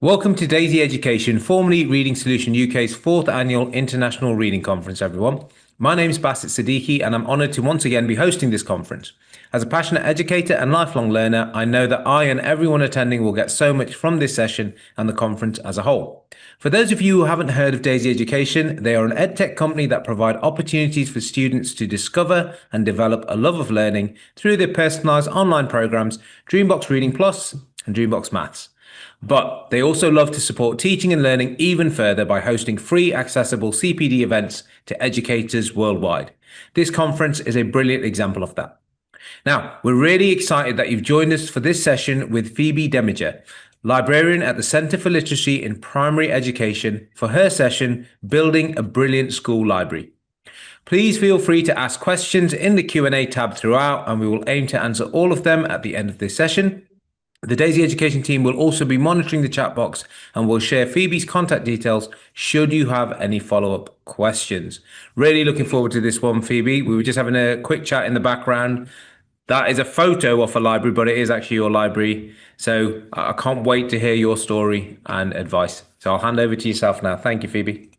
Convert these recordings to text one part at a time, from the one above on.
Welcome to Daisy Education, formerly Reading Solution UK's fourth annual International Reading Conference, everyone. My name is Basit Siddiqui, and I'm honoured to once again be hosting this conference. As a passionate educator and lifelong learner, I know that I and everyone attending will get so much from this session and the conference as a whole. For those of you who haven't heard of Daisy Education, they are an edtech company that provide opportunities for students to discover and develop a love of learning through their personalised online programs, Dreambox Reading Plus and Dreambox Maths. But they also love to support teaching and learning even further by hosting free, accessible CPD events to educators worldwide. This conference is a brilliant example of that. Now, we're really excited that you've joined us for this session with Phoebe Deminger, librarian at the Centre for Literacy in Primary Education, for her session, Building a Brilliant School Library. Please feel free to ask questions in the Q&A tab throughout, and we will aim to answer all of them at the end of this session. The Daisy Education team will also be monitoring the chat box and will share Phoebe's contact details should you have any follow-up questions. Really looking forward to this one, Phoebe. We were just having a quick chat in the background. That is a photo of a library, but it is actually your library. So I can't wait to hear your story and advice. So I'll hand over to yourself now. Thank you, Phoebe.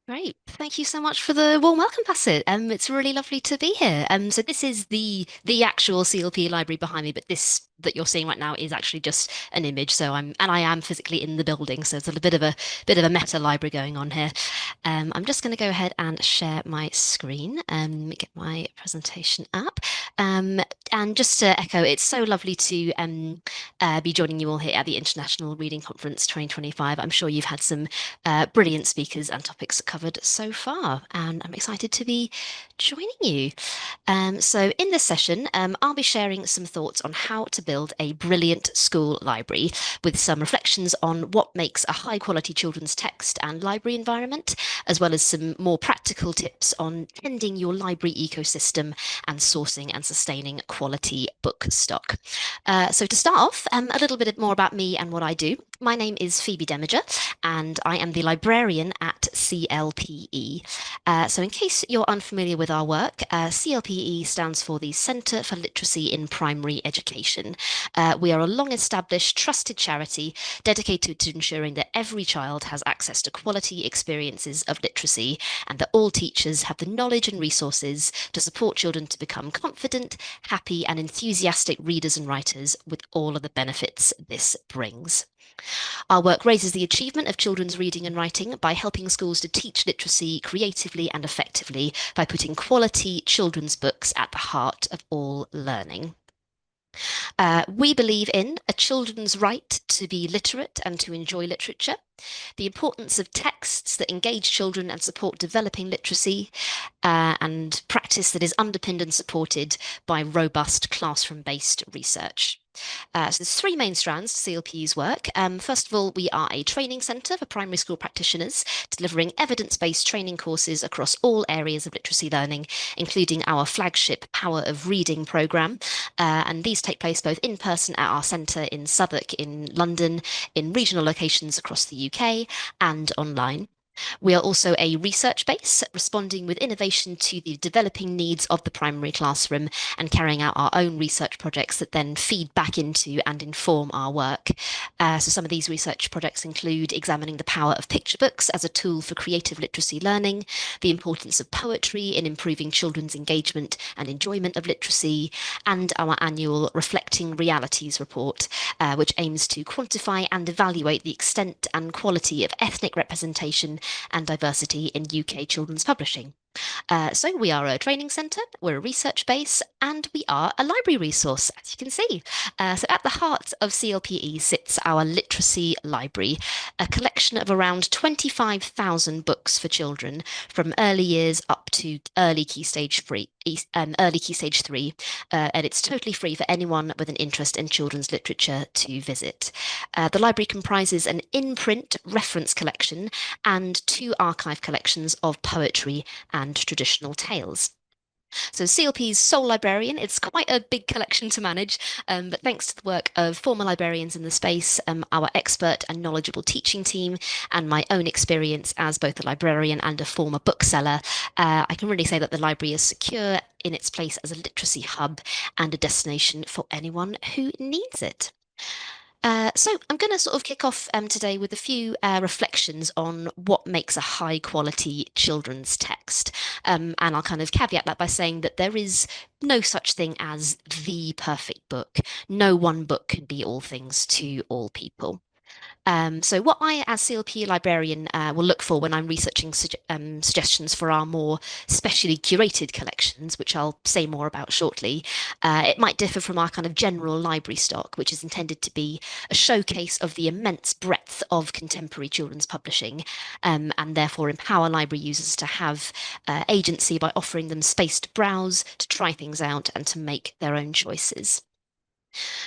Great. Thank you so much for the warm welcome, Bassett. It's really lovely to be here. So this is the actual CLP library behind me, but this that you're seeing right now is actually just an image. So I am physically in the building, so there's a bit of a meta library going on here. I'm just going to go ahead and share my screen and get my presentation up. And just to echo, it's so lovely to be joining you all here at the International Reading Conference 2025. I'm sure you've had some brilliant speakers and topics covered so far, and I'm excited to be joining you. So in this session, I'll be sharing some thoughts on how to build a brilliant school library with some reflections on what makes a high quality children's text and library environment, as well as some more practical tips on tending your library ecosystem and sourcing and sustaining quality book stock. So to start off, a little bit more about me and what I do. My name is Phoebe Deminger, and I am the librarian at CLPE. So in case you're unfamiliar with our work, CLPE stands for the Centre for Literacy in Primary Education. We are a long-established, trusted charity dedicated to ensuring that every child has access to quality experiences of literacy and that all teachers have the knowledge and resources to support children to become confident, happy, and enthusiastic readers and writers with all of the benefits this brings. Our work raises the achievement of children's reading and writing by helping schools to teach literacy creatively and effectively by putting quality children's books at the heart of all learning. We believe in a children's right to be literate and to enjoy literature, the importance of texts that engage children and support developing literacy, and practice that is underpinned and supported by robust classroom-based research. So there's three main strands to CLP's work. First of all, we are a training centre for primary school practitioners, delivering evidence-based training courses across all areas of literacy learning, including our flagship Power of Reading programme. And these take place both in person at our centre in Southwark in London, in regional locations across the UK, and online. We are also a research base, responding with innovation to the developing needs of the primary classroom and carrying out our own research projects that then feed back into and inform our work. So some of these research projects include examining the power of picture books as a tool for creative literacy learning, the importance of poetry in improving children's engagement and enjoyment of literacy, and our annual Reflecting Realities report, which aims to quantify and evaluate the extent and quality of ethnic representation and diversity in UK children's publishing. So we are a training centre, we're a research base, and we are a library resource, as you can see. So at the heart of CLPE sits our literacy library, a collection of around 25,000 books for children from early years up to early key stage three. Early Key Stage 3, and it's totally free for anyone with an interest in children's literature to visit. The library comprises an in-print reference collection and two archive collections of poetry and traditional tales. So CLP's sole librarian, it's quite a big collection to manage, but thanks to the work of former librarians in the space, our expert and knowledgeable teaching team, and my own experience as both a librarian and a former bookseller, I can really say that the library is secure in its place as a literacy hub and a destination for anyone who needs it. So I'm going to sort of kick off today with a few reflections on what makes a high quality children's text. And I'll kind of caveat that by saying that there is no such thing as the perfect book. No one book can be all things to all people. So what I, as CLP librarian, will look for when I'm researching suggestions for our more specially curated collections, which I'll say more about shortly, it might differ from our kind of general library stock, which is intended to be a showcase of the immense breadth of contemporary children's publishing, and therefore empower library users to have agency by offering them space to browse, to try things out, and to make their own choices.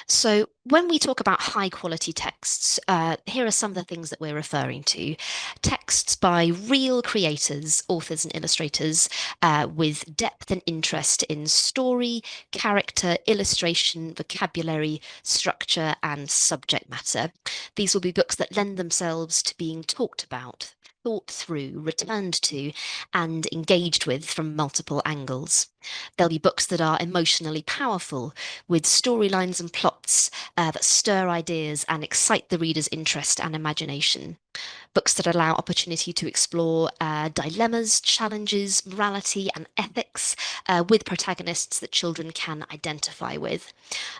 So when we talk about high quality texts, here are some of the things that we're referring to. Texts by real creators, authors and illustrators with depth and interest in story, character, illustration, vocabulary, structure and subject matter. These will be books that lend themselves to being talked about, thought through, returned to, and engaged with from multiple angles. There'll be books that are emotionally powerful, with storylines and plots that stir ideas and excite the reader's interest and imagination. Books that allow opportunity to explore dilemmas, challenges, morality, and ethics with protagonists that children can identify with.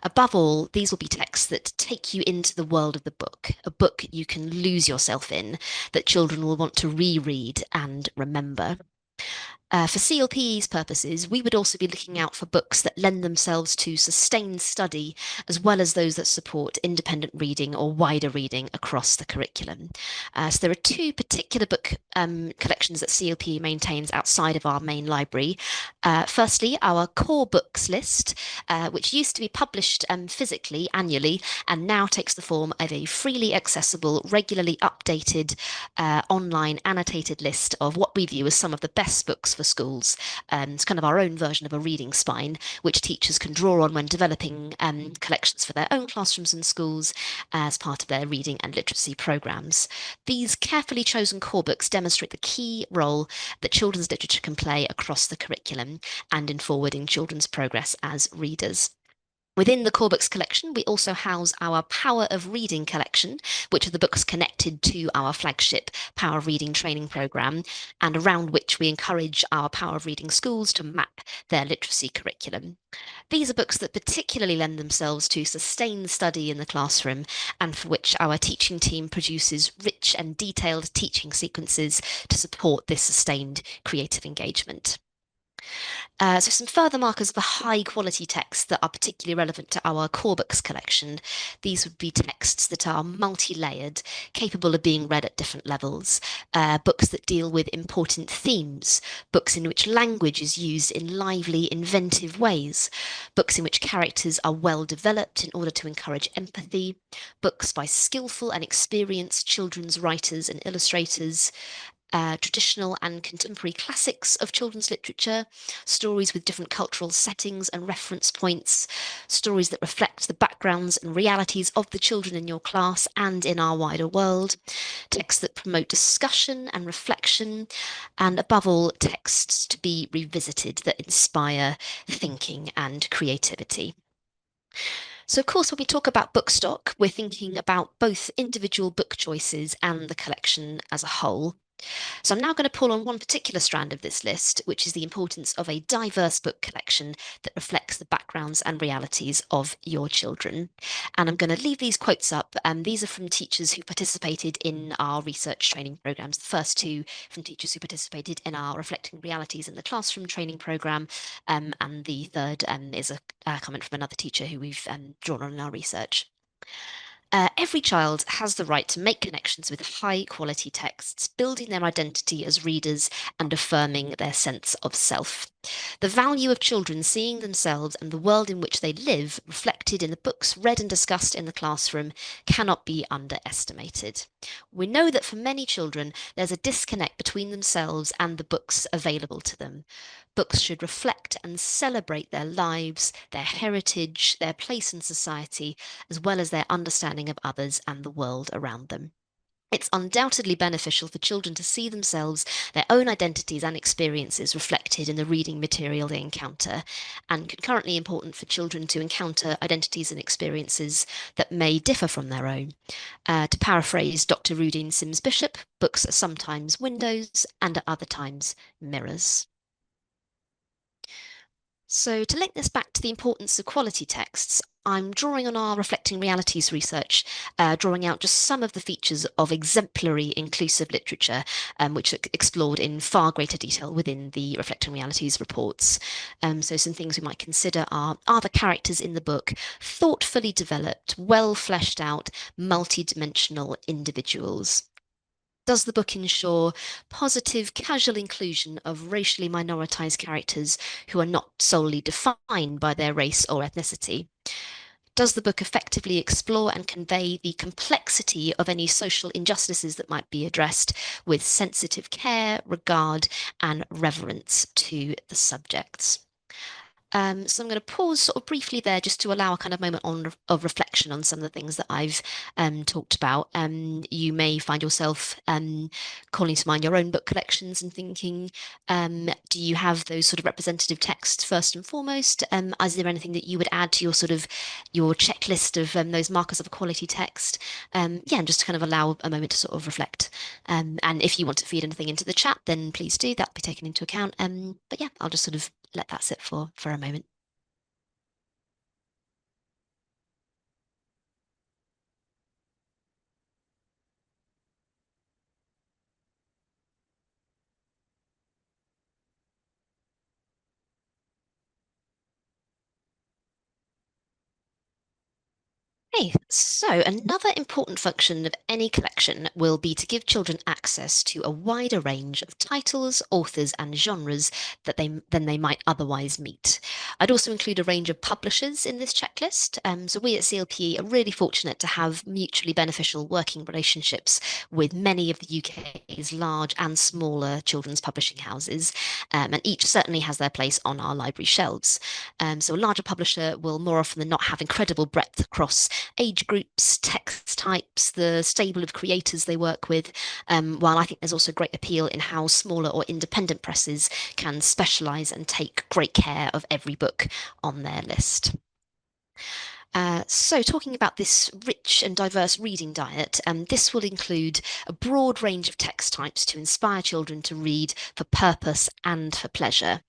Above all, these will be texts that take you into the world of the book, a book you can lose yourself in, that children will want to reread and remember. For CLPE's purposes, we would also be looking out for books that lend themselves to sustained study, as well as those that support independent reading or wider reading across the curriculum. So there are two particular book collections that CLP maintains outside of our main library. Firstly, our core books list, which used to be published physically annually and now takes the form of a freely accessible, regularly updated online annotated list of what we view as some of the best books for schools. It's kind of our own version of a reading spine, which teachers can draw on when developing collections for their own classrooms and schools as part of their reading and literacy programs. These carefully chosen core books demonstrate the key role that children's literature can play across the curriculum and in forwarding children's progress as readers. Within the core books collection, we also house our Power of Reading collection, which are the books connected to our flagship Power of Reading training program, and around which we encourage our Power of Reading schools to map their literacy curriculum. These are books that particularly lend themselves to sustained study in the classroom, and for which our teaching team produces rich and detailed teaching sequences to support this sustained creative engagement. So some further markers of a high quality text that are particularly relevant to our core books collection. These would be texts that are multi-layered, capable of being read at different levels, books that deal with important themes, books in which language is used in lively, inventive ways, books in which characters are well developed in order to encourage empathy, books by skillful and experienced children's writers and illustrators, traditional and contemporary classics of children's literature, stories with different cultural settings and reference points, stories that reflect the backgrounds and realities of the children in your class and in our wider world, texts that promote discussion and reflection, and above all, texts to be revisited that inspire thinking and creativity. So, of course, when we talk about book stock, we're thinking about both individual book choices and the collection as a whole. So I'm now going to pull on one particular strand of this list, which is the importance of a diverse book collection that reflects the backgrounds and realities of your children. And I'm going to leave these quotes up. These are from teachers who participated in our research training programs. The first two from teachers who participated in our Reflecting Realities in the Classroom training program. And the third is a comment from another teacher who we've drawn on in our research. Every child has the right to make connections with high quality texts, building their identity as readers and affirming their sense of self. The value of children seeing themselves and the world in which they live reflected in the books read and discussed in the classroom cannot be underestimated. We know that for many children, there's a disconnect between themselves and the books available to them. Books should reflect and celebrate their lives, their heritage, their place in society, as well as their understanding of others and the world around them. It's undoubtedly beneficial for children to see themselves, their own identities and experiences reflected in the reading material they encounter, and concurrently important for children to encounter identities and experiences that may differ from their own. To paraphrase Dr. Rudine Sims Bishop, books are sometimes windows and at other times mirrors. So to link this back to the importance of quality texts, I'm drawing on our Reflecting Realities research, drawing out just some of the features of exemplary inclusive literature, which are explored in far greater detail within the Reflecting Realities reports. So some things we might consider are the characters in the book thoughtfully developed, well fleshed out, multi-dimensional individuals? Does the book ensure positive, casual inclusion of racially minoritized characters who are not solely defined by their race or ethnicity? Does the book effectively explore and convey the complexity of any social injustices that might be addressed with sensitive care, regard, and reverence to the subjects? So I'm going to pause sort of briefly there just to allow a kind of moment of reflection on some of the things that I've talked about. You may find yourself calling to mind your own book collections and thinking, do you have those sort of representative texts first and foremost? Is there anything that you would add to your sort of your checklist of those markers of a quality text? Yeah, and just to kind of allow a moment to sort of reflect. And if you want to feed anything into the chat, then please do. That'll be taken into account. But yeah, I'll just sort of let that sit for a moment. Okay, so another important function of any collection will be to give children access to a wider range of titles, authors, and genres than they might otherwise meet. I'd also include a range of publishers in this checklist. So we at CLP are really fortunate to have mutually beneficial working relationships with many of the UK's large and smaller children's publishing houses, and each certainly has their place on our library shelves. So a larger publisher will more often than not have incredible breadth across age groups, text types, the stable of creators they work with, while I think there's also great appeal in how smaller or independent presses can specialise and take great care of every book on their list. So talking about this rich and diverse reading diet, this will include a broad range of text types to inspire children to read for purpose and for pleasure.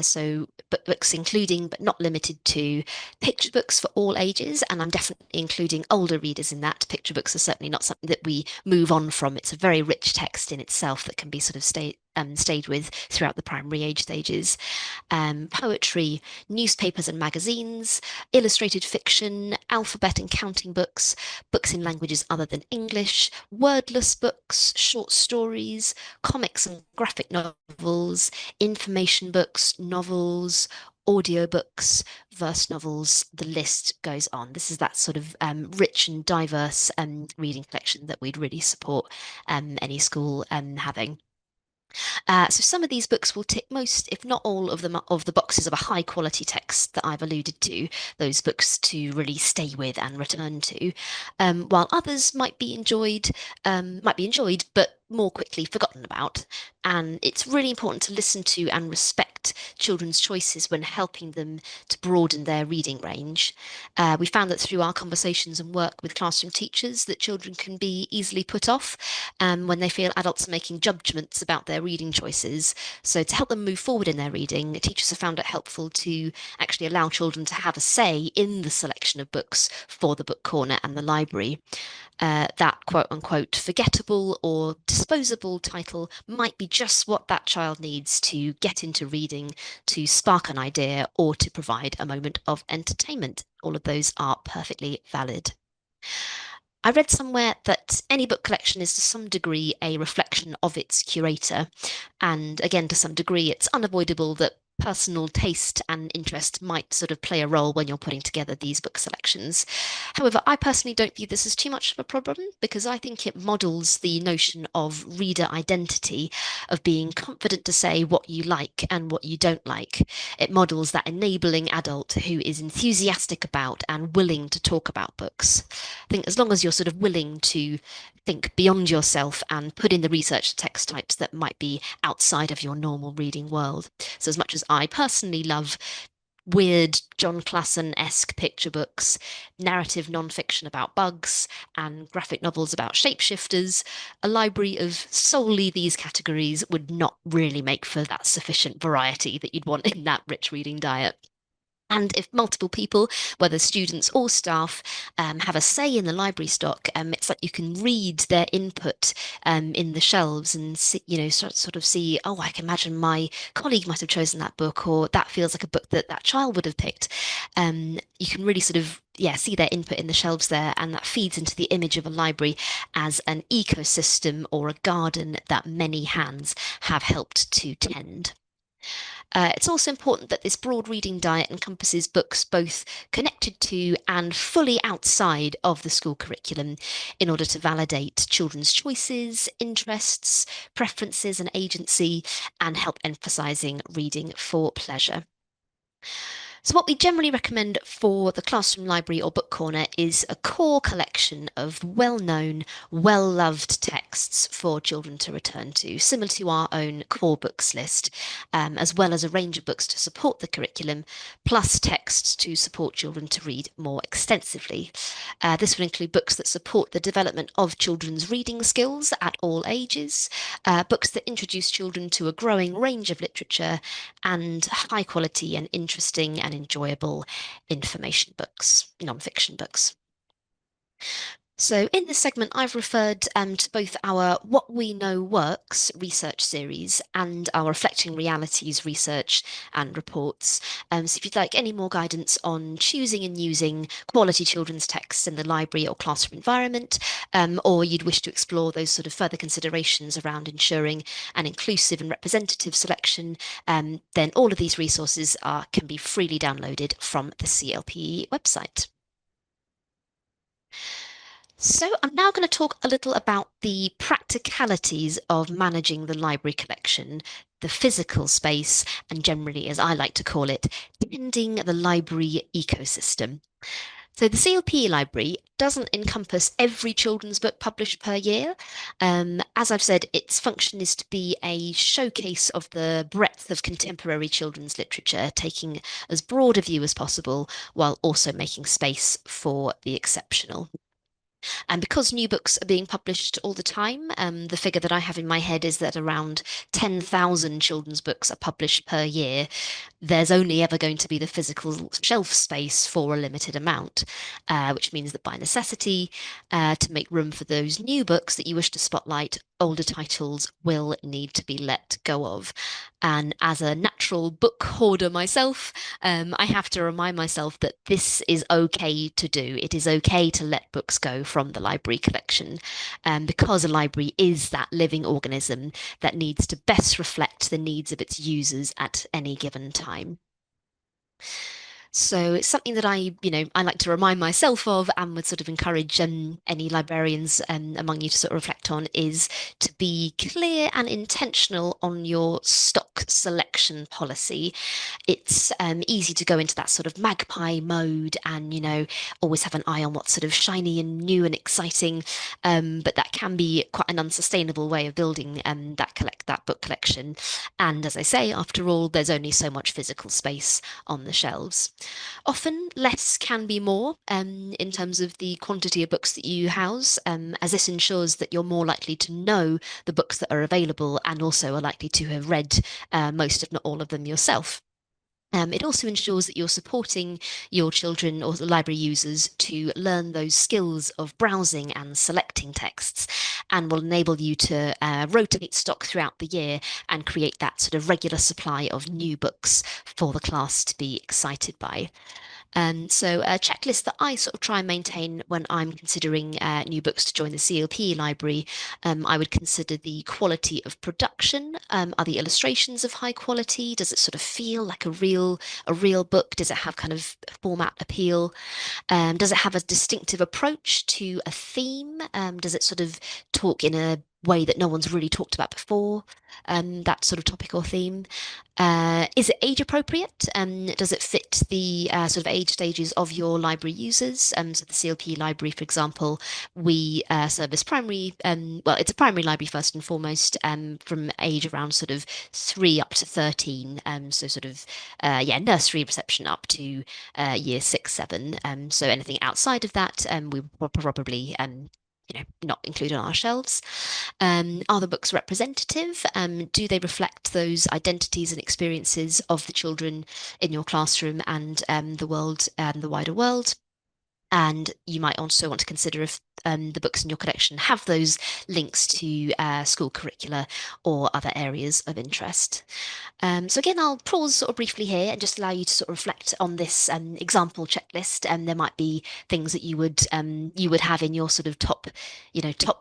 So books including but not limited to picture books for all ages, and I'm definitely including older readers in that. Picture books are certainly not something that we move on from. It's a very rich text in itself that can be sort of stayed with throughout the primary age stages. Poetry, newspapers and magazines, illustrated fiction, alphabet and counting books, books in languages other than English, wordless books, short stories, comics and graphic novels, information books, novels, audiobooks, verse novels, the list goes on. This is that sort of rich and diverse reading collection that we'd really support any school having. So some of these books will tick most, if not all of them, of the boxes of a high quality text that I've alluded to, those books to really stay with and return to, while others might be enjoyed, but more quickly forgotten about. And it's really important to listen to and respect children's choices when helping them to broaden their reading range. We found that through our conversations and work with classroom teachers that children can be easily put off when they feel adults are making judgments about their reading choices. So to help them move forward in their reading, teachers have found it helpful to actually allow children to have a say in the selection of books for the book corner and the library. That quote unquote forgettable or disposable title might be just what that child needs to get into reading, to spark an idea, or to provide a moment of entertainment. All of those are perfectly valid. I read somewhere that any book collection is to some degree a reflection of its curator. And again, to some degree, it's unavoidable that personal taste and interest might sort of play a role when you're putting together these book selections. However, I personally don't view this as too much of a problem because I think it models the notion of reader identity, of being confident to say what you like and what you don't like. It models that enabling adult who is enthusiastic about and willing to talk about books. I think as long as you're sort of willing to think beyond yourself and put in the research text types that might be outside of your normal reading world. So as much as I personally love weird John Klassen-esque picture books, narrative non-fiction about bugs, and graphic novels about shapeshifters, a library of solely these categories would not really make for that sufficient variety that you'd want in that rich reading diet. And if multiple people, whether students or staff, have a say in the library stock, it's like you can read their input in the shelves and see, sort of see, oh, I can imagine my colleague might have chosen that book, or that feels like a book that that child would have picked. You can really sort of, yeah, see their input in the shelves there, and that feeds into the image of a library as an ecosystem or a garden that many hands have helped to tend. It's also important that this broad reading diet encompasses books both connected to and fully outside of the school curriculum in order to validate children's choices, interests, preferences, and agency, and help emphasising reading for pleasure. So what we generally recommend for the classroom library or book corner is a core collection of well-known, well-loved texts for children to return to, similar to our own core books list, as well as a range of books to support the curriculum, plus texts to support children to read more extensively. This would include books that support the development of children's reading skills at all ages, books that introduce children to a growing range of literature, and high quality and interesting and enjoyable information books, non-fiction books. So in this segment, I've referred to both our What We Know Works research series and our Reflecting Realities research and reports. So if you'd like any more guidance on choosing and using quality children's texts in the library or classroom environment, or you'd wish to explore those sort of further considerations around ensuring an inclusive and representative selection, then all of these resources can be freely downloaded from the CLPE website. So I'm now going to talk a little about the practicalities of managing the library collection, the physical space, and generally, as I like to call it, tending the library ecosystem. So the CLP library doesn't encompass every children's book published per year. As I've said, its function is to be a showcase of the breadth of contemporary children's literature, taking as broad a view as possible while also making space for the exceptional. And because new books are being published all the time, the figure that I have in my head is that around 10,000 children's books are published per year. There's only ever going to be the physical shelf space for a limited amount, which means that by necessity, to make room for those new books that you wish to spotlight, older titles will need to be let go of. And as a natural book hoarder myself, I have to remind myself that this is okay to do. It is okay to let books go from the library collection, because a library is that living organism that needs to best reflect the needs of its users at any given time. So it's something that I like to remind myself of and would sort of encourage any librarians among you to sort of reflect on is to be clear and intentional on your stock selection policy. It's easy to go into that sort of magpie mode and, always have an eye on what's sort of shiny and new and exciting. But that can be quite an unsustainable way of building that book collection. And as I say, after all, there's only so much physical space on the shelves. Often less can be more in terms of the quantity of books that you house, as this ensures that you're more likely to know the books that are available and also are likely to have read most, if not all of them yourself. It also ensures that you're supporting your children or library users to learn those skills of browsing and selecting texts, and will enable you to rotate stock throughout the year and create that sort of regular supply of new books for the class to be excited by. So a checklist that I sort of try and maintain when I'm considering new books to join the CLP library, I would consider the quality of production. Are the illustrations of high quality? Does it sort of feel like a real book? Does it have kind of format appeal? Does it have a distinctive approach to a theme? Does it sort of talk in a way that no one's really talked about before? That sort of topic or theme. Is it age appropriate? Does it fit the sort of age stages of your library users? So the CLP library, for example, we service primary, well, it's a primary library first and foremost, from age around sort of 3 up to 13. So sort of, yeah, nursery reception up to year 6, 7. So anything outside of that, we will probably not include on our shelves. Are the books representative? Do they reflect those identities and experiences of the children in your classroom and the world, the wider world? And you might also want to consider if the books in your collection have those links to school curricula or other areas of interest. So again, I'll pause sort of briefly here and just allow you to sort of reflect on this example checklist. And there might be things that you would have in your sort of top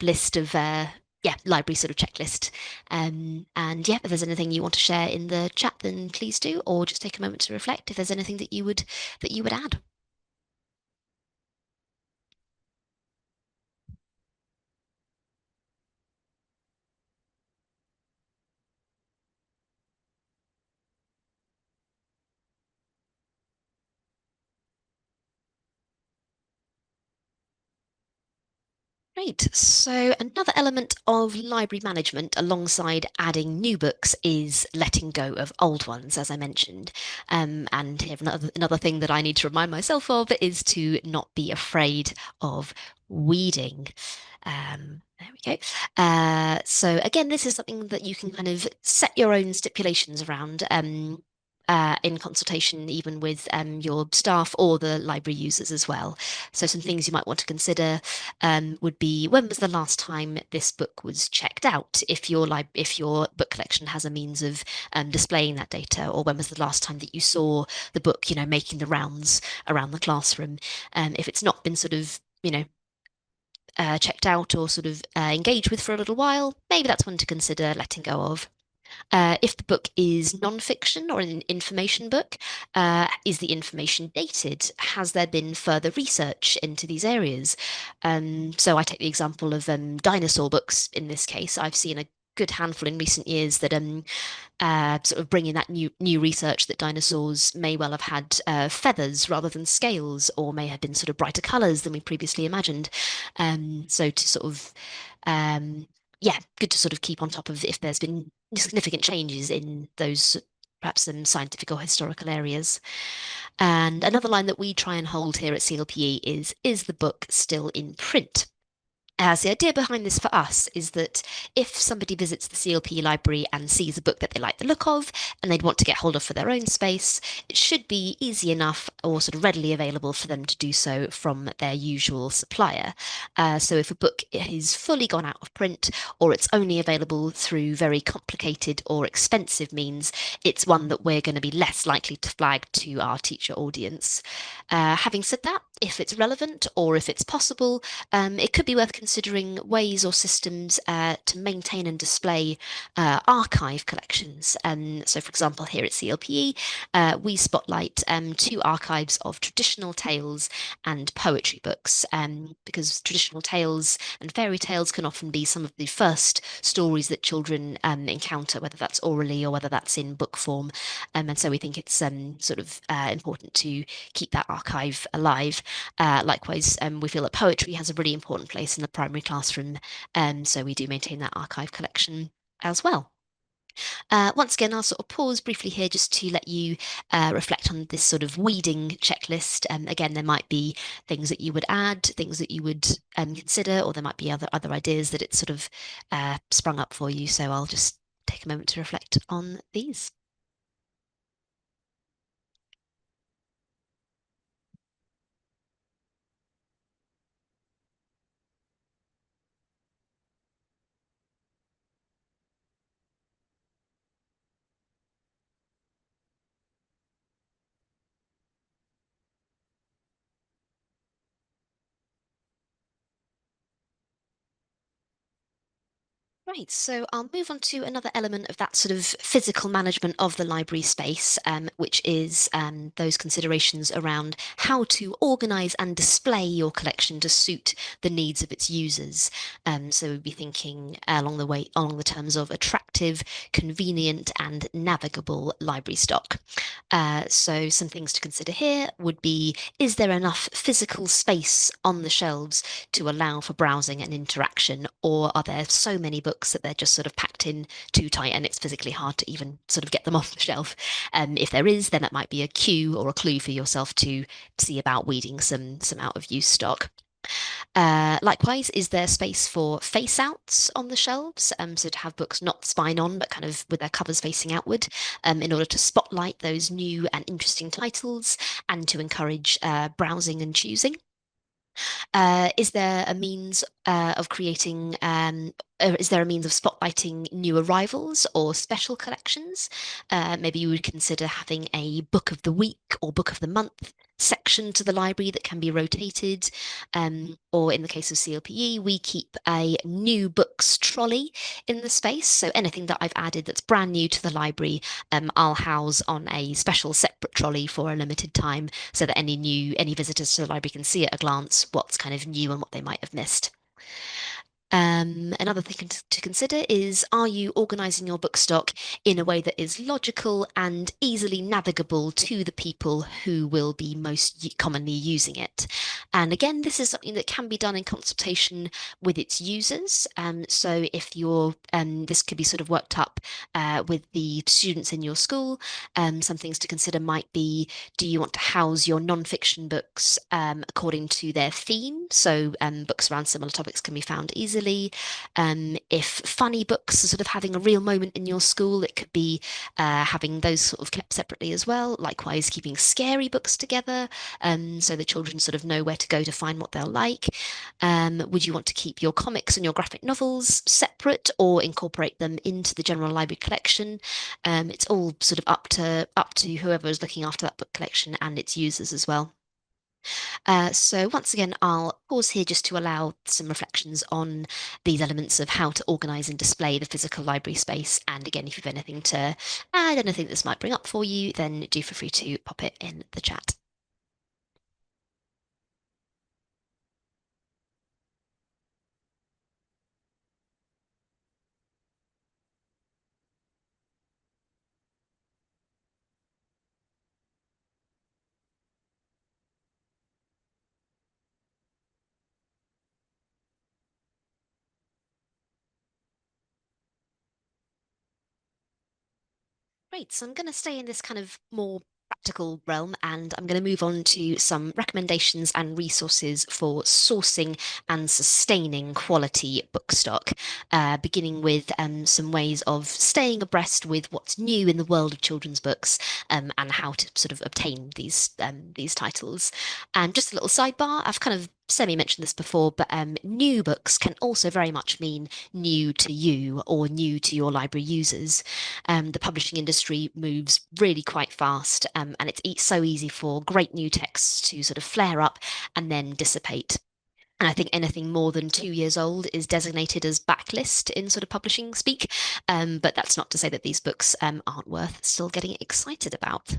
list of yeah, library sort of checklist. And yeah, if there's anything you want to share in the chat, then please do, or just take a moment to reflect if there's anything that you would add. Great. So another element of library management alongside adding new books is letting go of old ones, as I mentioned. And here another thing that I need to remind myself of is to not be afraid of weeding. There we go. So again, this is something that you can kind of set your own stipulations around. In consultation, even with your staff or the library users as well. So, some things you might want to consider would be when was the last time this book was checked out? If your book collection has a means of displaying that data, or when was the last time that you saw the book, making the rounds around the classroom? If it's not been sort of, checked out or sort of engaged with for a little while, maybe that's one to consider letting go of. If the book is non-fiction or an information book, is the information dated? Has there been further research into these areas? So I take the example of dinosaur books in this case. I've seen a good handful in recent years that sort of bring in that new research that dinosaurs may well have had feathers rather than scales, or may have been sort of brighter colours than we previously imagined. So to sort of yeah, good to sort of keep on top of if there's been significant changes in those perhaps some scientific or historical areas. And another line that we try and hold here at CLPE is the book still in print? So the idea behind this for us is that if somebody visits the CLP library and sees a book that they like the look of and they'd want to get hold of for their own space, it should be easy enough or sort of readily available for them to do so from their usual supplier. So if a book is fully gone out of print or it's only available through very complicated or expensive means, it's one that we're going to be less likely to flag to our teacher audience. Having said that, if it's relevant or if it's possible, it could be worth considering ways or systems to maintain and display archive collections. So, for example, here at CLPE, we spotlight two archives of traditional tales and poetry books, because traditional tales and fairy tales can often be some of the first stories that children encounter, whether that's orally or whether that's in book form. And so we think it's sort of important to keep that archive alive. Likewise, we feel that poetry has a really important place in the primary classroom, so we do maintain that archive collection as well. Once again, I'll sort of pause briefly here just to let you reflect on this sort of weeding checklist. Again, there might be things that you would add, things that you would consider, or there might be other ideas that it's sort of sprung up for you. So I'll just take a moment to reflect on these. Right, so I'll move on to another element of that sort of physical management of the library space, which is those considerations around how to organise and display your collection to suit the needs of its users. So we'd be thinking along the terms of attractive, convenient, and navigable library stock. So some things to consider here would be: is there enough physical space on the shelves to allow for browsing and interaction, or are there so many books that they're just sort of packed in too tight and it's physically hard to even sort of get them off the shelf? If there is, then that might be a cue or a clue for yourself to see about weeding some out of use stock. Likewise, is there space for face outs on the shelves? So to have books not spine on, but kind of with their covers facing outward, in order to spotlight those new and interesting titles and to encourage browsing and choosing. Is there a means of creating, is there a means of spotlighting new arrivals or special collections? Maybe you would consider having a book of the week or book of the month section to the library that can be rotated. Or in the case of CLPE, we keep a new books trolley in the space. So anything that I've added that's brand new to the library, I'll house on a special separate trolley for a limited time so that any visitors to the library can see at a glance what's kind of new and what they might have missed. Another thing to consider is, are you organising your book stock in a way that is logical and easily navigable to the people who will be most commonly using it? And again, this is something that can be done in consultation with its users. So if this could be sort of worked up with the students in your school. Some things to consider might be: do you want to house your non-fiction books according to their theme? So books around similar topics can be found easily. If funny books are sort of having a real moment in your school, it could be having those sort of kept separately as well. Likewise, keeping scary books together so the children sort of know where to go to find what they'll like. Would you want to keep your comics and your graphic novels separate or incorporate them into the general library collection? It's all sort of up to whoever is looking after that book collection and its users as well. So once again, I'll pause here just to allow some reflections on these elements of how to organise and display the physical library space. And again, if you've anything to add, anything this might bring up for you, then do feel free to pop it in the chat. Great. So I'm going to stay in this kind of more practical realm, and I'm going to move on to some recommendations and resources for sourcing and sustaining quality book stock, beginning with some ways of staying abreast with what's new in the world of children's books, and how to sort of obtain these titles. And just a little sidebar: I've kind of semi-mentioned this before, but new books can also very much mean new to you or new to your library users. The publishing industry moves really quite fast, and it's so easy for great new texts to sort of flare up and then dissipate. And I think anything more than 2 years old is designated as backlist in sort of publishing speak. But that's not to say that these books aren't worth still getting excited about.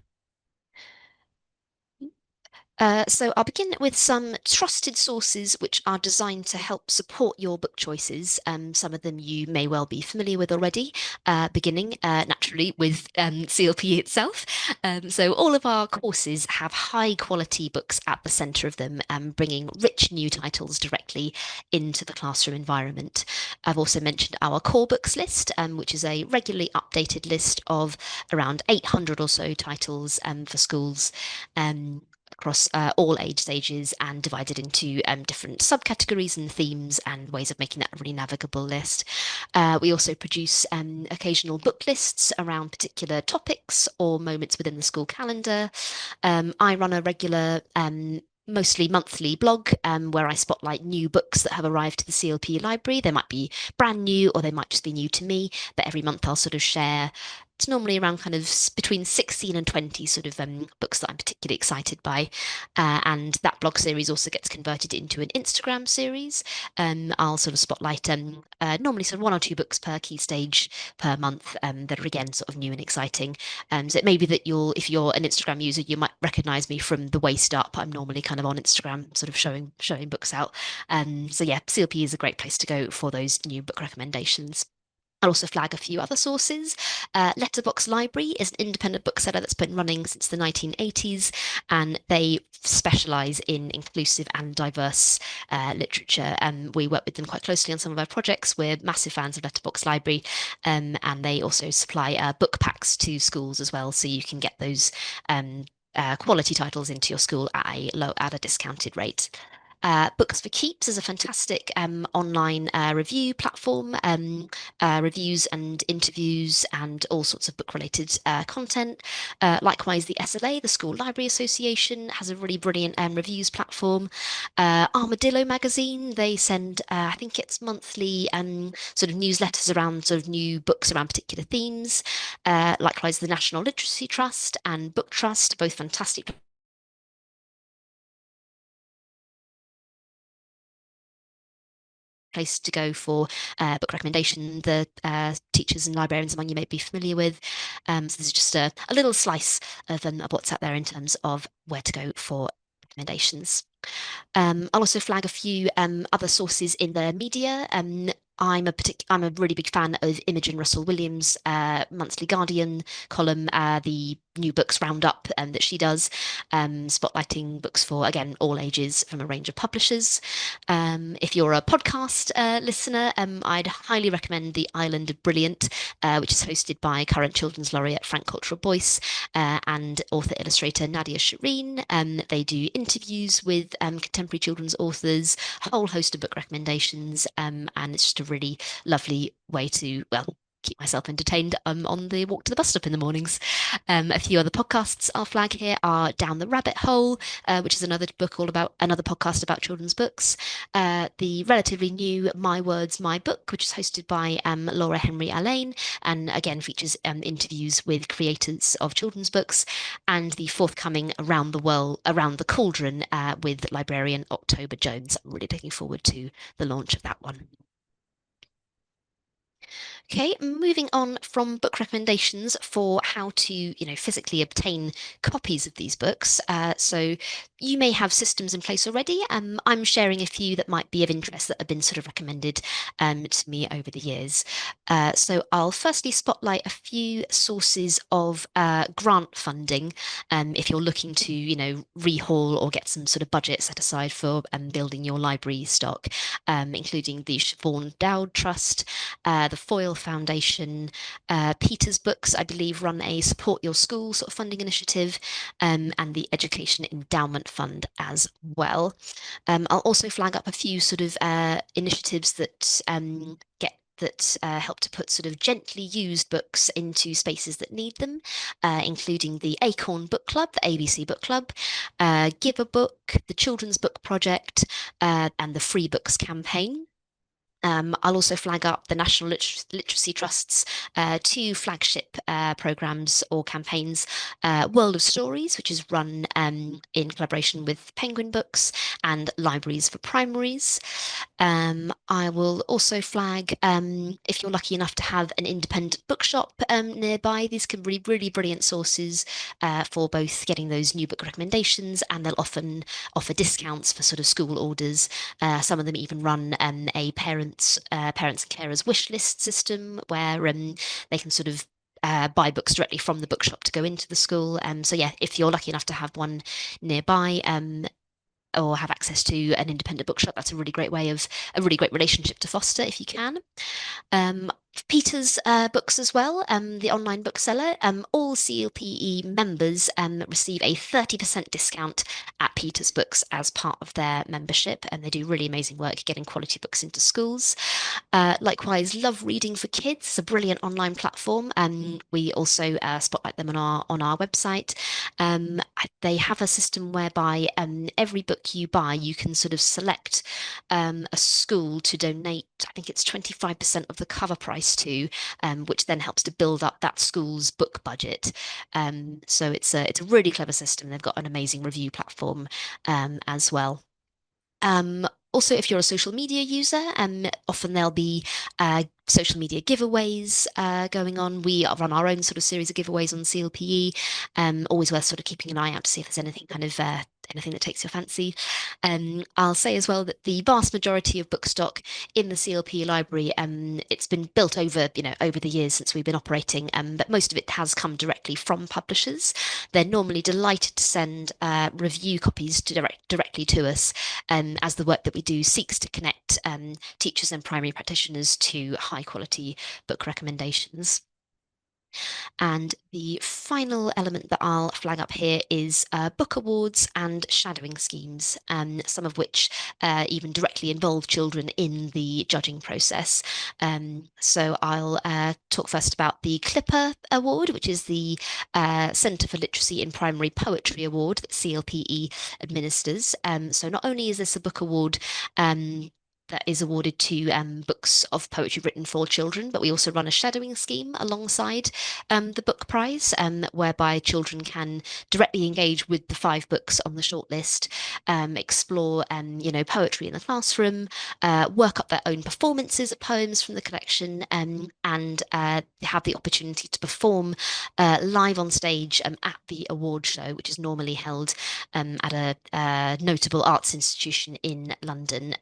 So I'll begin with some trusted sources which are designed to help support your book choices. Some of them you may well be familiar with already, beginning naturally with CLP itself. So all of our courses have high quality books at the centre of them, bringing rich new titles directly into the classroom environment. I've also mentioned our core books list, which is a regularly updated list of around 800 or so titles for schools. Across all age stages and divided into different subcategories and themes and ways of making that a really navigable list. We also produce occasional book lists around particular topics or moments within the school calendar. I run a regular mostly monthly blog where I spotlight new books that have arrived to the CLP library. They might be brand new or they might just be new to me, but every month I'll sort of share it's normally around kind of between 16 and 20 sort of books that I'm particularly excited by. And that blog series also gets converted into an Instagram series. I'll sort of spotlight normally sort of 1 or 2 books per key stage per month that are again sort of new and exciting. So it may be that if you're an Instagram user, you might recognize me from the waist up. I'm normally kind of on Instagram, sort of showing books out. So yeah, CLP is a great place to go for those new book recommendations. I'll also flag a few other sources. Letterbox Library is an independent bookseller that's been running since the 1980s, and they specialise in inclusive and diverse literature. We work with them quite closely on some of our projects. We're massive fans of Letterbox Library, and they also supply book packs to schools as well, so you can get those quality titles into your school at a discounted rate. Books for Keeps is a fantastic online review platform, reviews and interviews and all sorts of book-related content. Likewise, the SLA, the School Library Association, has a really brilliant reviews platform. Armadillo magazine, they send, I think it's monthly sort of newsletters around sort of new books around particular themes. Likewise, the National Literacy Trust and Book Trust, both fantastic place to go for book recommendation. The teachers and librarians among you may be familiar with. So this is just a little slice of what's out there in terms of where to go for recommendations. I'll also flag a few other sources in the media. I'm a really big fan of Imogen Russell Williams' monthly Guardian column, the new books roundup that she does, spotlighting books for, again, all ages from a range of publishers. If you're a podcast listener, I'd highly recommend The Island of Brilliant, which is hosted by current Children's Laureate Frank Cottrell Boyce and author-illustrator Nadia Shireen. They do interviews with contemporary children's authors, a whole host of book recommendations, and it's just a really lovely way to, well, keep myself entertained on the walk to the bus stop in the mornings. A few other podcasts I'll flag here are Down the Rabbit Hole, which is another podcast about children's books. The relatively new My Words, My Book, which is hosted by Laura Henry Allain, and again features interviews with creators of children's books, and the forthcoming Around the Cauldron with librarian October Jones. I'm really looking forward to the launch of that one. Okay, moving on from book recommendations for how to, physically obtain copies of these books. So you may have systems in place already. I'm sharing a few that might be of interest that have been sort of recommended to me over the years. So I'll firstly spotlight a few sources of grant funding if you're looking to, rehaul or get some sort of budget set aside for building your library stock, including the Siobhan Dowd Trust, the Foyle Foundation, Peters Books, I believe, run a Support Your School sort of funding initiative, and the Education Endowment Fund as well. I'll also flag up a few sort of initiatives that help to put sort of gently used books into spaces that need them, including the Acorn Book Club, the ABC Book Club, Give a Book, the Children's Book Project, and the Free Books campaign. I'll also flag up the National Literacy Trust's 2 flagship programs or campaigns, World of Stories, which is run in collaboration with Penguin Books, and Libraries for Primaries. I will also flag, if you're lucky enough to have an independent bookshop nearby, these can be really brilliant sources for both getting those new book recommendations, and they'll often offer discounts for sort of school orders. Some of them even run a parents and carers wish list system where they can sort of buy books directly from the bookshop to go into the school. So yeah, if you're lucky enough to have one nearby, or have access to an independent bookshop, that's a really great relationship to foster if you can. Peters Books as well, the online bookseller. All CLPE members receive a 30% discount at Peters Books as part of their membership, and they do really amazing work getting quality books into schools. Likewise, Love Reading for Kids is a brilliant online platform, and we also spotlight them on our website. They have a system whereby every book you buy, you can sort of select a school to donate. I think it's 25% of the cover price price to, which then helps to build up that school's book budget. So it's a really clever system. They've got an amazing review platform as well. Also, if you're a social media user, often there'll be social media giveaways going on. We run our own sort of series of giveaways on CLPE. Always worth sort of keeping an eye out to see if there's anything kind of anything that takes your fancy. I'll say as well that the vast majority of book stock in the CLP library, it's been built over, over the years since we've been operating, but most of it has come directly from publishers. They're normally delighted to send review copies directly to us, as the work that we do seeks to connect teachers and primary practitioners to high quality book recommendations. And the final element that I'll flag up here is book awards and shadowing schemes, some of which even directly involve children in the judging process. So I'll talk first about the Clipper Award, which is the Centre for Literacy in Primary Poetry Award that CLPE administers. So not only is this a book award that is awarded to books of poetry written for children, but we also run a shadowing scheme alongside the book prize, whereby children can directly engage with the 5 books on the shortlist, explore poetry in the classroom, work up their own performances of poems from the collection, and have the opportunity to perform live on stage at the award show, which is normally held at a notable arts institution in London.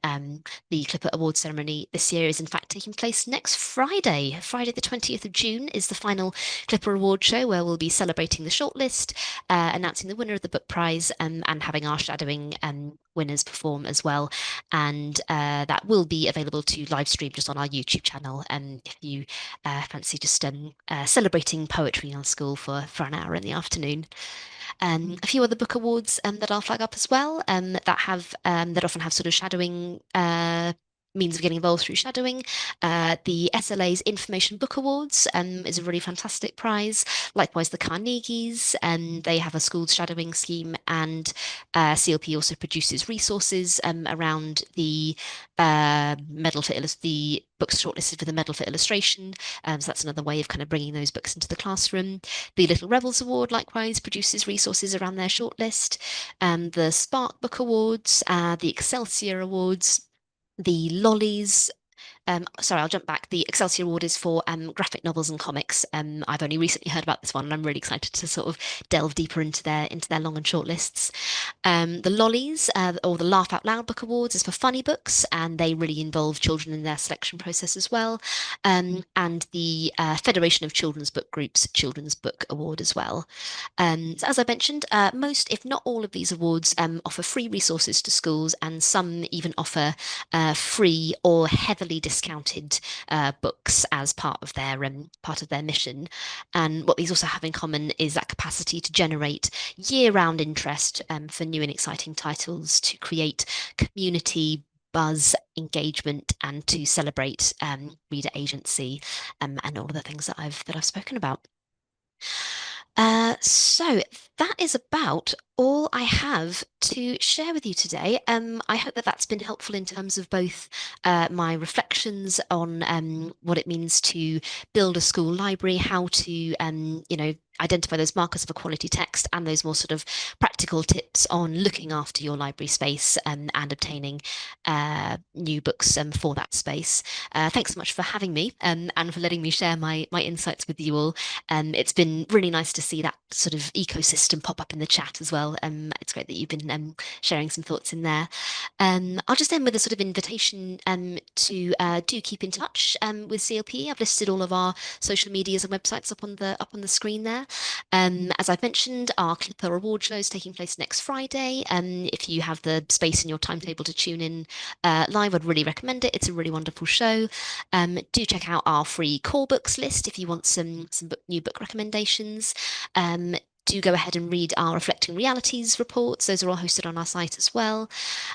The Clipper Award ceremony this year is in fact taking place next Friday. Friday the 20th of June is the final Clipper Award show, where we'll be celebrating the shortlist, announcing the winner of the book prize, and having our shadowing winners perform as well. And that will be available to live stream just on our YouTube channel. If you fancy just celebrating poetry in our school for an hour in the afternoon. A few other book awards that I'll flag up as well, that often have sort of shadowing means of getting involved through shadowing. The SLA's Information Book Awards is a really fantastic prize. Likewise, the Carnegies, they have a schools shadowing scheme, and CLP also produces resources around the medal for the books shortlisted for the medal for illustration. So that's another way of kind of bringing those books into the classroom. The Little Rebels Award likewise produces resources around their shortlist. The Spark Book Awards, the Excelsior Awards, the Lollies. Sorry, I'll jump back. The Excelsior Award is for graphic novels and comics. I've only recently heard about this one, and I'm really excited to sort of delve deeper into their long and short lists. The Lollies, or the Laugh Out Loud Book Awards, is for funny books, and they really involve children in their selection process as well. And the Federation of Children's Book Groups Children's Book Award as well. So as I mentioned, most, if not all, of these awards offer free resources to schools, and some even offer free or heavily discounted books as part of their mission. And what these also have in common is that capacity to generate year-round interest for new and exciting titles, to create community buzz, engagement, and to celebrate reader agency, and all of the things that I've spoken about. So that is about all I have to share with you today. I hope that that's been helpful in terms of both my reflections on what it means to build a school library, how to identify those markers of a quality text, and those more sort of practical tips on looking after your library space and obtaining new books for that space. Thanks so much for having me and for letting me share my insights with you all. It's been really nice to see that sort of ecosystem pop up in the chat as well. It's great that you've been sharing some thoughts in there. I'll just end with a sort of invitation to do keep in touch with CLP. I've listed all of our social medias and websites up on the screen there. As I've mentioned, our Clipper Award show is taking place next Friday. If you have the space in your timetable to tune in live, I'd really recommend it. It's a really wonderful show. Do check out our free core books list if you want some new book recommendations. do go ahead and read our Reflecting Realities reports. Those are all hosted on our site as well.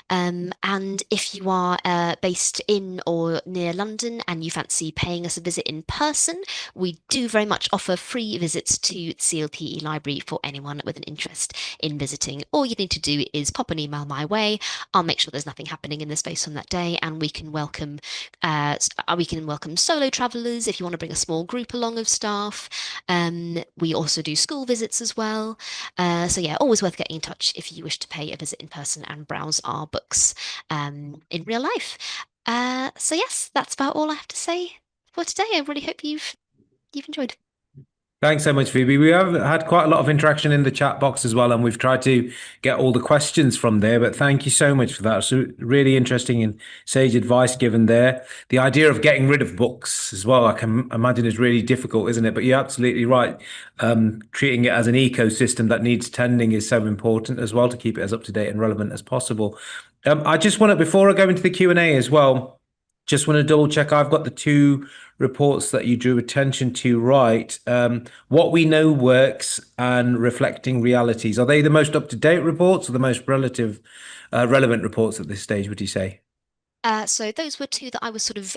And if you are based in or near London and you fancy paying us a visit in person, we do very much offer free visits to the CLPE library for anyone with an interest in visiting. All you need to do is pop an email my way. I'll make sure there's nothing happening in the space on that day, and we can welcome solo travellers if you want to bring a small group along of staff. We also do school visits as well. So yeah, always worth getting in touch if you wish to pay a visit in person and browse our books in real life. So yes, that's about all I have to say for today. I really hope you've enjoyed. Thanks so much, Phoebe. We have had quite a lot of interaction in the chat box as well, and we've tried to get all the questions from there. But thank you so much for that. So really interesting and sage advice given there. The idea of getting rid of books as well, I can imagine is really difficult, isn't it? But you're absolutely right. Treating it as an ecosystem that needs tending is so important as well to keep it as up to date and relevant as possible. I just want to, before I go into the Q&A as well, just want to double check I've got the two reports that you drew attention to right. What We Know Works and Reflecting Realities. Are they the most up-to-date reports or the most relevant reports at this stage, would you say? So those were two that I was sort of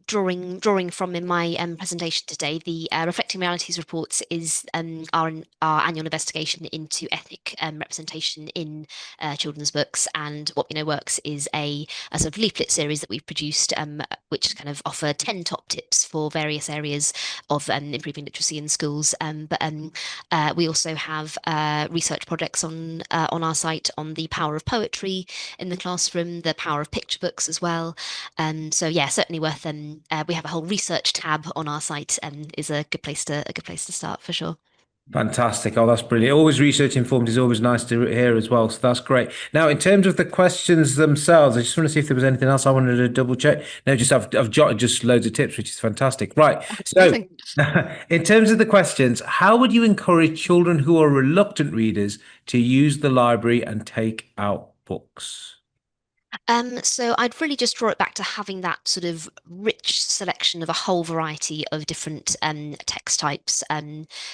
drawing from in my presentation today. The Reflecting Realities reports is our annual investigation into ethic representation in children's books, and What We Know Works is a sort of leaflet series that we've produced, which kind of offer 10 top tips for various areas of improving literacy in schools. But we also have research projects on our site on the power of poetry in the classroom, the power of picture books as well. So yeah, certainly worth. We have a whole research tab on our site, and is a good place to start for sure. Fantastic. Oh, that's brilliant. Always research informed is always nice to hear as well. So that's great. Now, in terms of the questions themselves, I just want to see if there was anything else I wanted to double check. No, just I've jotted just loads of tips, which is fantastic. Right. So, Amazing. in terms of the questions, how would you encourage children who are reluctant readers to use the library and take out books? So I'd really just draw it back to having that sort of rich selection of a whole variety of different text types.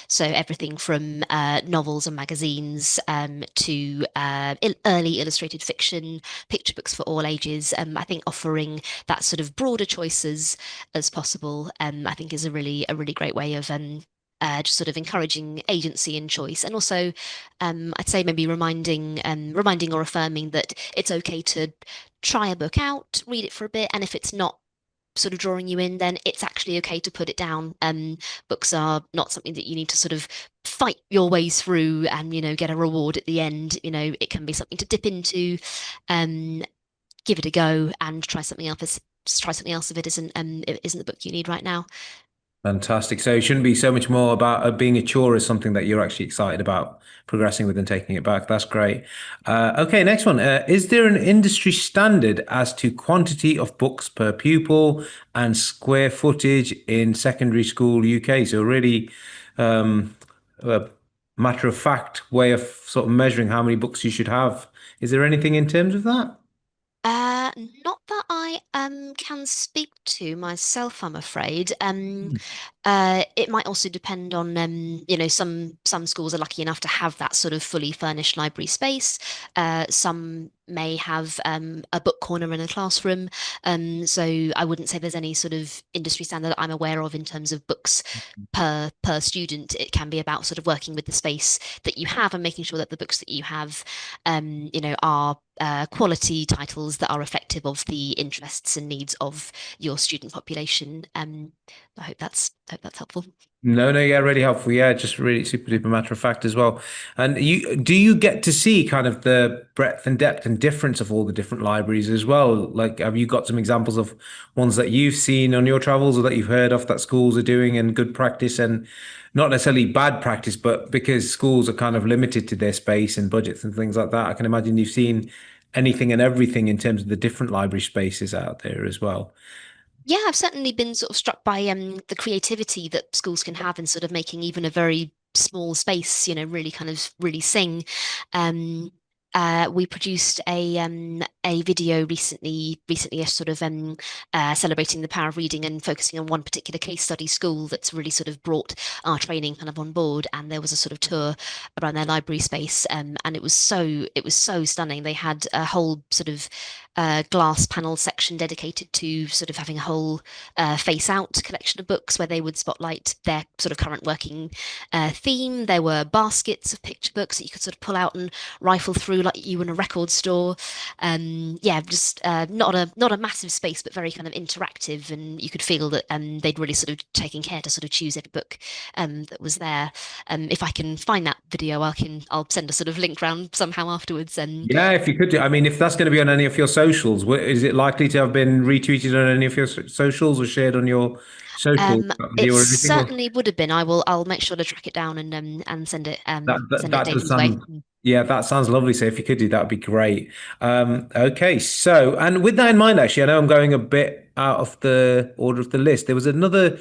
So everything from novels and magazines to early illustrated fiction, picture books for all ages. I think offering that sort of broader choices as possible, I think is a really great way of just sort of encouraging agency and choice, and also I'd say maybe reminding or affirming that it's okay to try a book out, read it for a bit, and if it's not sort of drawing you in, then it's actually okay to put it down. Books are not something that you need to sort of fight your way through and get a reward at the end. It can be something to dip into, give it a go, and try something else. Try something else if it isn't the book you need right now. Fantastic. So it shouldn't be so much more about being a chore as something that you're actually excited about progressing with and taking it back. That's great. Okay, next one. Is there an industry standard as to quantity of books per pupil and square footage in secondary school UK? So really a matter of fact way of sort of measuring how many books you should have. Is there anything in terms of that? Uh, Not that I can speak to myself, I'm afraid. It might also depend on some schools are lucky enough to have that sort of fully furnished library space. Some may have a book corner in a classroom. So I wouldn't say there's any sort of industry standard that I'm aware of in terms of books per student. It can be about sort of working with the space that you have and making sure that the books that you have are quality titles that are reflective of the interests and needs of your student population. I hope that's helpful. No, no, yeah, really helpful. Yeah, just really super duper matter of fact as well. And do you get to see kind of the breadth and depth and difference of all the different libraries as well? Like, have you got some examples of ones that you've seen on your travels or that you've heard of that schools are doing and good practice and not necessarily bad practice, but because schools are kind of limited to their space and budgets and things like that, I can imagine you've seen anything and everything in terms of the different library spaces out there as well. Yeah, I've certainly been sort of struck by the creativity that schools can have in sort of making even a very small space, really kind of really sing. Um, We produced a video recently a sort of celebrating the power of reading and focusing on one particular case study school that's really sort of brought our training kind of on board. And there was a sort of tour around their library space, and it was so stunning. They had a whole sort of glass panel section dedicated to sort of having a whole face out collection of books where they would spotlight their sort of current working theme. There were baskets of picture books that you could sort of pull out and rifle through like you in a record store. Yeah, just not a massive space, but very kind of interactive, and you could feel that they'd really sort of taken care to sort of choose every book that was there. If I can find that video, I'll send a sort of link round somehow afterwards. Yeah, if you could do, I mean, if that's going to be on any of your socials, is it likely to have been retweeted on any of your socials or shared on your social It video or anything? Or certainly would have been. I'll make sure to track it down and that send it that does Damon's way. sound, yeah, that sounds lovely. So if you could do that, would be great. Okay, so and with that in mind, actually, I know I'm going a bit out of the order of the list. There was another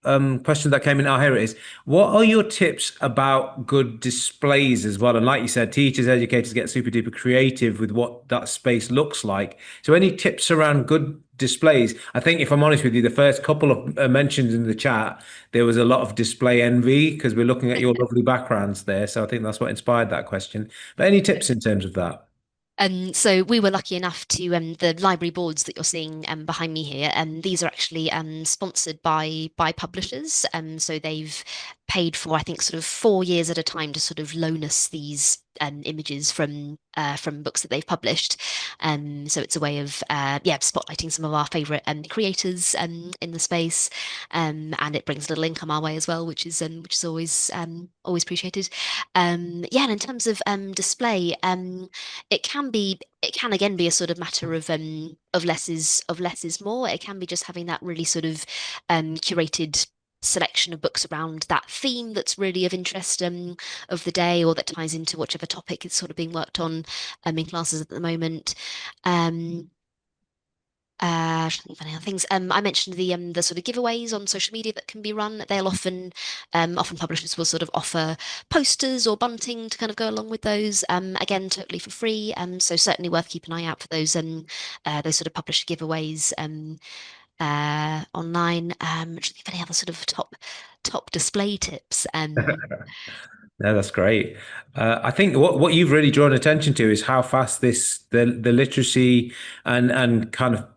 question that came in. Oh, here it is. What are your tips about good displays as well? And like you said, teachers, educators get super duper creative with what that space looks like. So, any tips around good displays? I think, if I'm honest with you, the first couple of mentions in the chat, there was a lot of display envy because we're looking at your lovely backgrounds there. So, I think that's what inspired that question. But any tips in terms of that? So we were lucky enough to the library boards that you're seeing behind me here, and these are actually sponsored by publishers. So they've paid for, I think, sort of 4 years at a time to sort of loan us these images from books that they've published. So it's a way of yeah, spotlighting some of our favourite creators in the space, and it brings a little income our way as well, which is always appreciated. Yeah, and in terms of display, it can again be a sort of matter of less is more. It can be just having that really sort of curated selection of books around that theme that's really of interest of the day, or that ties into whichever topic is sort of being worked on in classes at the moment. Um, Trying to think of any other things. I mentioned the sort of giveaways on social media that can be run. They'll often publishers will sort of offer posters or bunting to kind of go along with those. Again, totally for free. So certainly worth keeping an eye out for those sort of publisher giveaways online. Trying to think of any other sort of top display tips. No, that's great. I think what you've really drawn attention to is how fast the literacy and kind of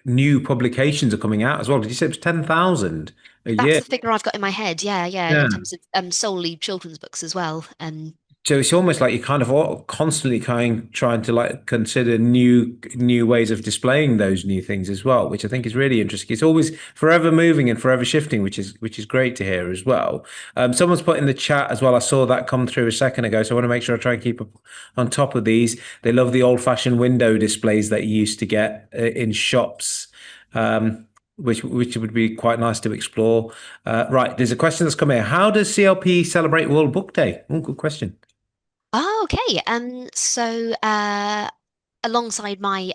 new publications are coming out as well. Did you say it was 10,000 a That's year? the figure I've got in my head. Yeah, yeah. Yeah. In terms of solely children's books as well. So it's almost like you're kind of all constantly trying to like consider new ways of displaying those new things as well, which I think is really interesting. It's always forever moving and forever shifting, which is great to hear as well. Someone's put in the chat as well. I saw that come through a second ago, so I want to make sure I try and keep up on top of these. They love the old-fashioned window displays that you used to get in shops. Which would be quite nice to explore. Right, there's a question that's come here. How does CLP celebrate World Book Day? Oh, good question. Oh, okay. So alongside my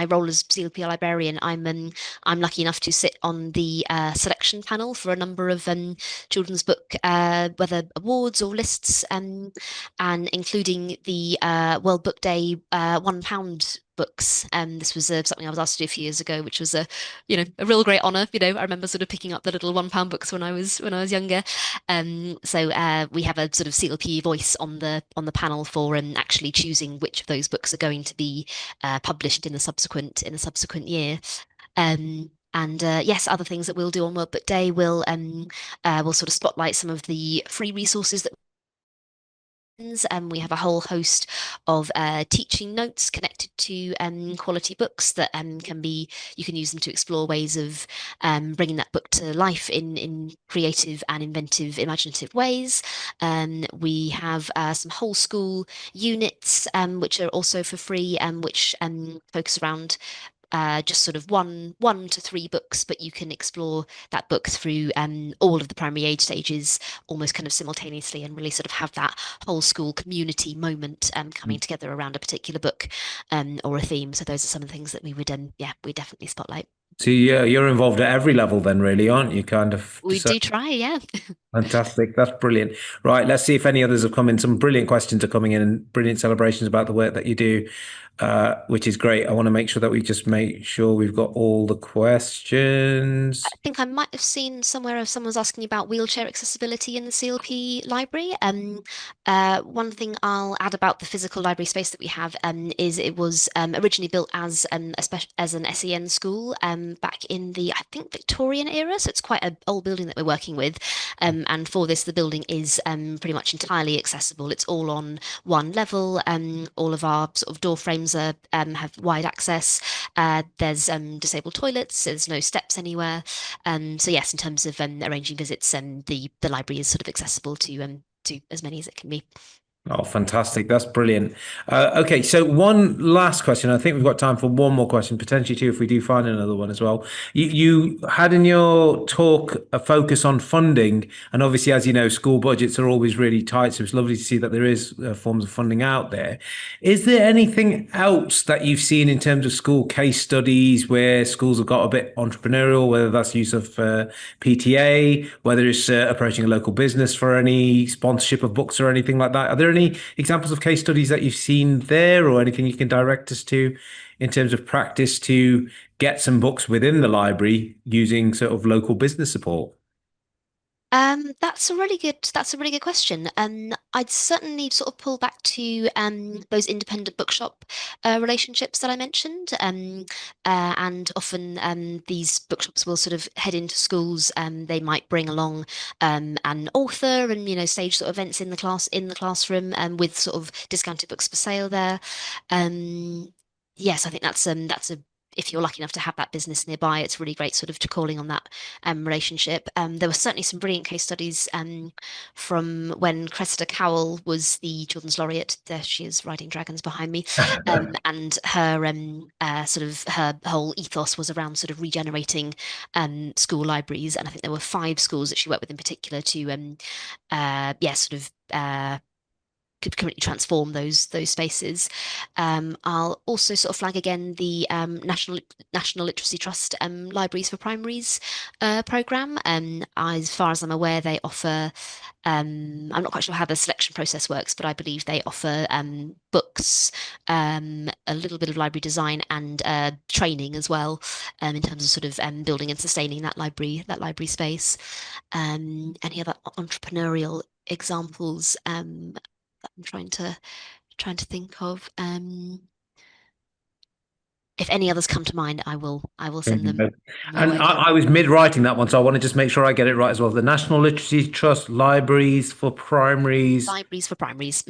role as CLP librarian, I'm lucky enough to sit on the selection panel for a number of children's book whether awards or lists, and including the World Book Day £1 books. This was something I was asked to do a few years ago, which was a real great honour. I remember sort of picking up the little £1 books when I was younger. So we have a sort of CLP voice on the panel for actually choosing which of those books are going to be published in the subsequent year. And yes, other things that we'll do on World Book Day will sort of spotlight some of the free resources that we have a whole host of teaching notes connected to quality books that you can use them to explore ways of bringing that book to life in creative and inventive, imaginative ways. We have some whole school units which are also for free, which focus around just sort of one to three books, but you can explore that book through all of the primary age stages almost kind of simultaneously, and really sort of have that whole school community moment coming together around a particular book or a theme. So those are some of the things that we would yeah, we definitely spotlight. So you're involved at every level then, really, aren't you? Kind of. We do try, yeah. Fantastic. That's brilliant. Right. Let's see if any others have come in. Some brilliant questions are coming in and brilliant celebrations about the work that you do, which is great. I want to make sure that we just make sure we've got all the I questions. think I might have seen somewhere if someone was asking about wheelchair accessibility in the CLP library. One thing I'll add about the physical library space that we have is it was originally built as as an SEN school back in the I think Victorian era, so it's quite an old building that we're working with. And for this, the building is pretty much entirely accessible. It's all on one level. All of our sort of door frames are have wide access. There's disabled toilets. There's no steps anywhere. So yes, in terms of arranging visits, the library is sort of accessible to as many as it can be. Oh, fantastic. That's brilliant. Okay, so one last question. I think we've got time for one more question, potentially two, if we do find another one as well. You had in your talk a focus on funding, and obviously, as you know, school budgets are always really tight. So it's lovely to see that there is forms of funding out there. Is there anything else that you've seen in terms of school case studies where schools have got a bit entrepreneurial, whether that's use of PTA, whether it's approaching a local business for any sponsorship of books or anything like that? Are there any examples of case studies that you've seen there or anything you can direct us to in terms of practice to get some books within the library using sort of local business support? That's a really good question. I'd certainly sort of pull back to those independent bookshop relationships that I mentioned. And often these bookshops will sort of head into schools. They might bring along an author and stage sort of events in the classroom with sort of discounted books for sale there. Yes, I think that's a if you're lucky enough to have that business nearby, it's really great sort of to calling on that relationship. There were certainly some brilliant case studies from when Cressida Cowell was the Children's Laureate. There she is riding dragons behind me. And her sort of her whole ethos was around sort of regenerating school libraries. And I think there were 5 schools that she worked with in particular to yeah, sort of could completely transform those spaces. I'll also sort of flag again the National Literacy Trust Libraries for Primaries program. As far as I'm aware, they offer. I'm not quite sure how the selection process works, but I believe they offer books, a little bit of library design, and training as well, in terms of sort of building and sustaining that library space. Any other entrepreneurial examples? I'm trying to think of. If any others come to mind, I will send them Mhm. my And way. I was mid writing that one, so I want to just make sure I get it right as well. The National Literacy Trust Libraries for Primaries. Libraries for primaries.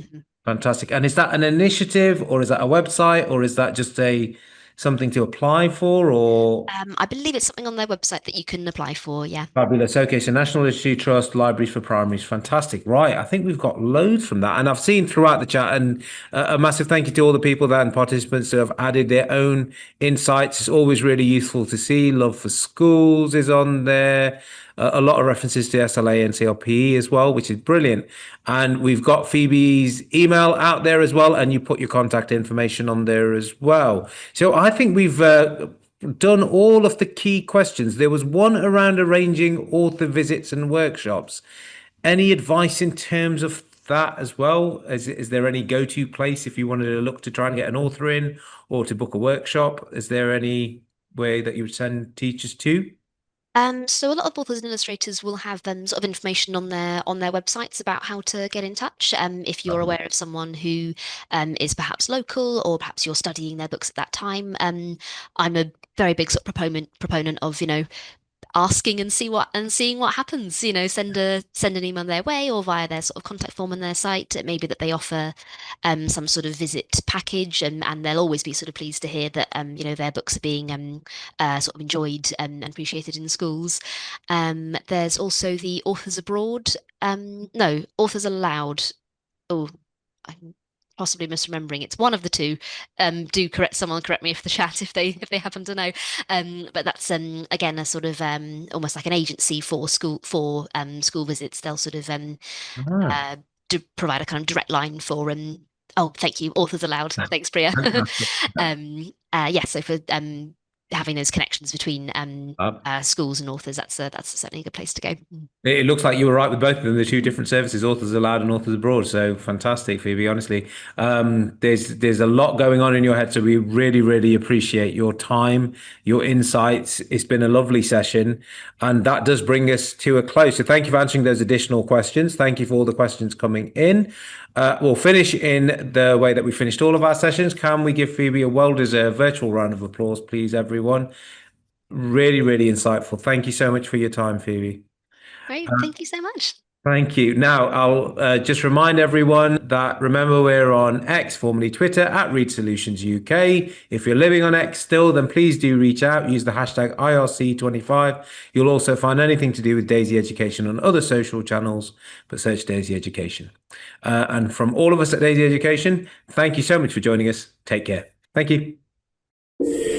Fantastic. And is that an initiative or is that a website or is that just a something to apply for or I believe it's something on their website that you can apply for. Yeah. fabulous? Okay, so National Literacy Trust Libraries for Primaries. Fantastic. Right. I think we've got loads from that. And I've seen throughout the chat and a massive thank you to all the people that and participants who have added their own insights. It's always really useful to see. Love for Schools is on there. A lot of references to SLA and CLPE as well, which is brilliant. And we've got Phoebe's email out there as well, and you put your contact information on there as well. So I think we've done all of the key questions. There was one around arranging author visits and workshops. Any advice in terms of that as well? Is there any go-to place if you wanted to look to try and get an author in or to book a workshop? Is there any way that you would send teachers to? So a lot of authors and illustrators will have sort of information on their websites about how to get in touch. If you're aware of someone who is perhaps local or perhaps you're studying their books at that time, I'm a very big sort of proponent of asking and seeing what happens. Send an email their way or via their sort of contact form on their site. It may be that they offer some sort of visit package, and they'll always be sort of pleased to hear that their books are being sort of enjoyed and appreciated in schools. There's also the Authors Abroad. No, Authors Aloud. Oh, I'm possibly misremembering. It's one of the two. Do correct someone correct me if the chat if they happen to know. But that's again a sort of almost like an agency for school visits. They'll sort of Ah, uh, provide a kind of direct line for oh, thank you, Authors Aloud. Thanks, Priya. fantastic. Yeah, so for having those connections between Uh, schools and authors, that's certainly a good place to go. It looks like you were right with both of them. The two different services, Authors Allowed and Authors Abroad. So fantastic, Phoebe. Honestly, there's a lot going on in your head. So we really, really appreciate your time, your insights. It's been a lovely session, and that does bring us to a close. So thank you for answering those additional questions. Thank you for all the questions coming in. We'll finish in the way that we finished all of our sessions. Can we give Phoebe a well-deserved virtual round of applause, please, everyone? Really, really insightful. Thank you so much for your time, Phoebe. Great, thank you so much. Thank you. Now, I'll just remind everyone that remember we're on X, formerly Twitter, at Read Solutions UK. If you're living on X still, then please do reach out. Use the hashtag IRC25. You'll also find anything to do with Daisy Education on other social channels, but search Daisy Education. And from all of us at Daisy Education, thank you so much for joining us. Take care. Thank you.